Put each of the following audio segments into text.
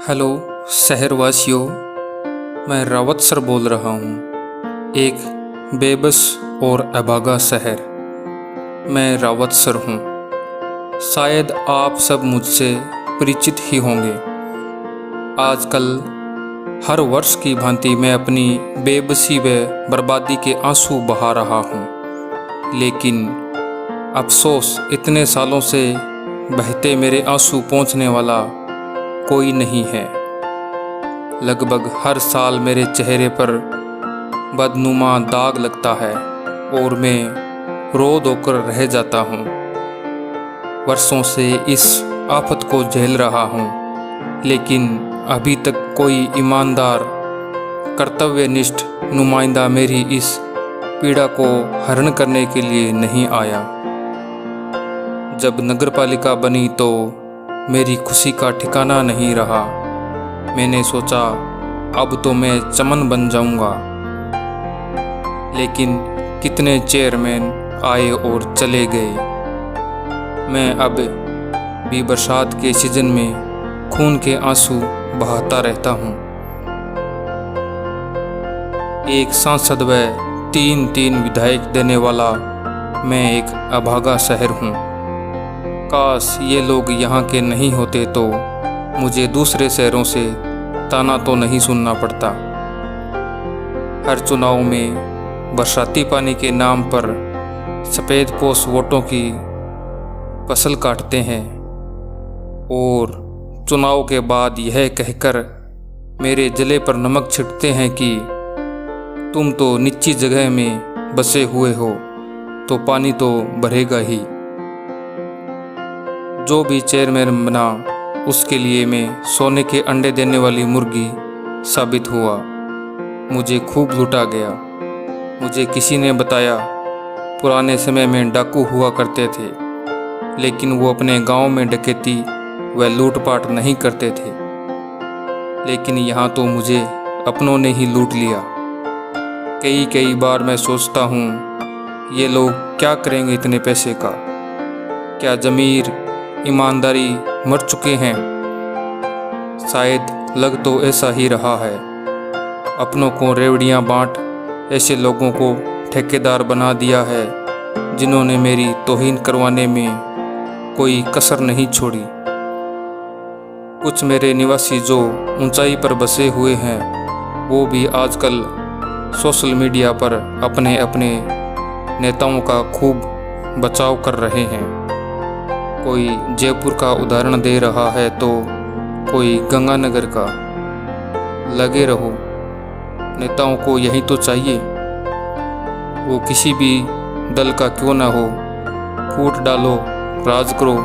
Hello शहरवासियों, मैं Rawat sir बोल रहा हूँ। एक बेबस और अभागा शहर। मैं रावत सर हूँ। शायद आप सब मुझसे परिचित ही होंगे। आजकल हर वर्ष की भांति मैं अपनी बेबसी व बर्बादी के आंसू बहा रहा हूँ, लेकिन अफसोस इतने सालों से बहते मेरे आंसू पहुँचने वाला कोई नहीं है। लगभग हर साल मेरे चेहरे पर बदनुमा दाग लगता है और मैं रो धोकर रह जाता हूँ। वर्षों से इस आफत को झेल रहा हूँ, लेकिन अभी तक कोई ईमानदार कर्तव्यनिष्ठ नुमाइंदा मेरी इस पीड़ा को हरण करने के लिए नहीं आया। जब नगरपालिका बनी तो मेरी खुशी का ठिकाना नहीं रहा। मैंने सोचा अब तो मैं चमन बन जाऊंगा, लेकिन कितने चेयरमैन आए और चले गए। मैं अब भी बरसात के सीजन में खून के आंसू बहाता रहता हूँ। एक सांसद व तीन विधायक देने वाला मैं एक अभागा शहर हूँ। काश ये लोग यहाँ के नहीं होते तो मुझे दूसरे शहरों से ताना तो नहीं सुनना पड़ता। हर चुनाव में बरसाती पानी के नाम पर सफ़ेद पोश वोटों की फसल काटते हैं और चुनाव के बाद यह कहकर मेरे जले पर नमक छिड़कते हैं कि तुम तो निच्ची जगह में बसे हुए हो तो पानी तो भरेगा ही। जो भी चेयरमैन बना उसके लिए मैं सोने के अंडे देने वाली मुर्गी साबित हुआ। मुझे खूब लूटा गया। मुझे किसी ने बताया पुराने समय में डाकू हुआ करते थे, लेकिन वो अपने गांव में डकैती व लूटपाट नहीं करते थे। लेकिन यहाँ तो मुझे अपनों ने ही लूट लिया। कई बार मैं सोचता हूँ ये लोग क्या करेंगे इतने पैसे का। क्या ज़मीर ईमानदारी मर चुके हैं? शायद लग तो ऐसा ही रहा है। अपनों को रेवड़ियाँ बांट ऐसे लोगों को ठेकेदार बना दिया है जिन्होंने मेरी तौहीन करवाने में कोई कसर नहीं छोड़ी। कुछ मेरे निवासी जो ऊंचाई पर बसे हुए हैं वो भी आजकल सोशल मीडिया पर अपने अपने नेताओं का खूब बचाव कर रहे हैं। कोई जयपुर का उदाहरण दे रहा है तो कोई गंगानगर का। लगे रहो, नेताओं को यही तो चाहिए। वो किसी भी दल का क्यों ना हो, फूट डालो, राज करो।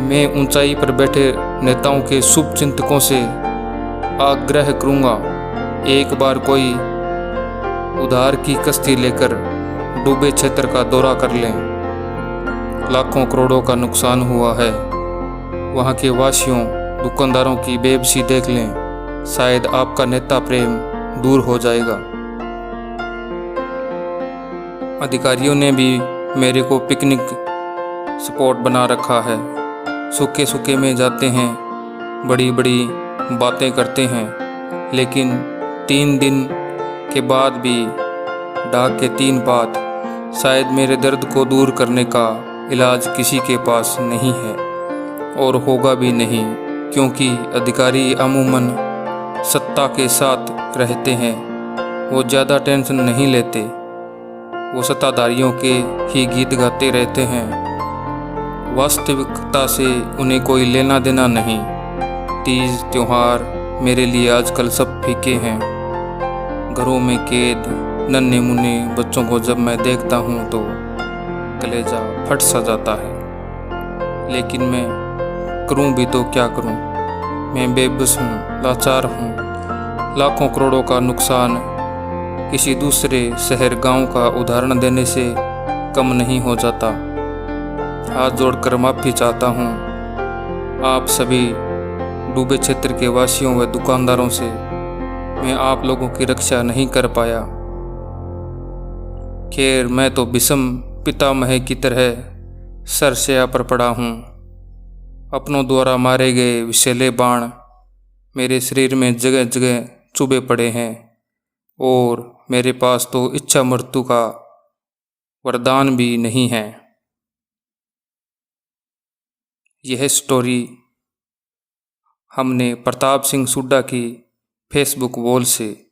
मैं ऊंचाई पर बैठे नेताओं के शुभ चिंतकों से आग्रह करूंगा, एक बार कोई उधार की कश्ती लेकर डूबे क्षेत्र का दौरा कर लें। लाखों करोड़ों का नुकसान हुआ है। वहाँ के वासियों दुकानदारों की बेबसी देख लें। शायद आपका नेता प्रेम दूर हो जाएगा। अधिकारियों ने भी मेरे को पिकनिक स्पॉट बना रखा है। सूखे सूखे में जाते हैं, बड़ी बड़ी बातें करते हैं, लेकिन 3 दिन के बाद भी डाक के 3 बात। शायद मेरे दर्द को दूर करने का इलाज किसी के पास नहीं है और होगा भी नहीं, क्योंकि अधिकारी अमूमन सत्ता के साथ रहते हैं। वो ज़्यादा टेंशन नहीं लेते। वो सत्ताधारियों के ही गीत गाते रहते हैं। वास्तविकता से उन्हें कोई लेना देना नहीं। तीज त्योहार मेरे लिए आजकल सब फीके हैं। घरों में कैद नन्हे मुन्ने बच्चों को जब मैं देखता हूँ तो कलेजा फट सा जाता है। लेकिन मैं करूँ भी तो क्या करूँ? मैं बेबस हूँ, लाचार हूँ। लाखों करोड़ों का नुकसान किसी दूसरे शहर गांव का उदाहरण देने से कम नहीं हो जाता। हाथ जोड़कर माफ़ी चाहता हूँ आप सभी डूबे क्षेत्र के वासियों व दुकानदारों से। मैं आप लोगों की रक्षा नहीं कर पाया। खैर, मैं तो विषम पितामह की तरह सरसया पर पड़ा हूँ। अपनों द्वारा मारे गए विषैले बाण मेरे शरीर में जगह जगह चुभे पड़े हैं और मेरे पास तो इच्छा मृत्यु का वरदान भी नहीं है। यह स्टोरी हमने प्रताप सिंह सुड्डा की फेसबुक वॉल से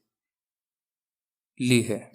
ली है।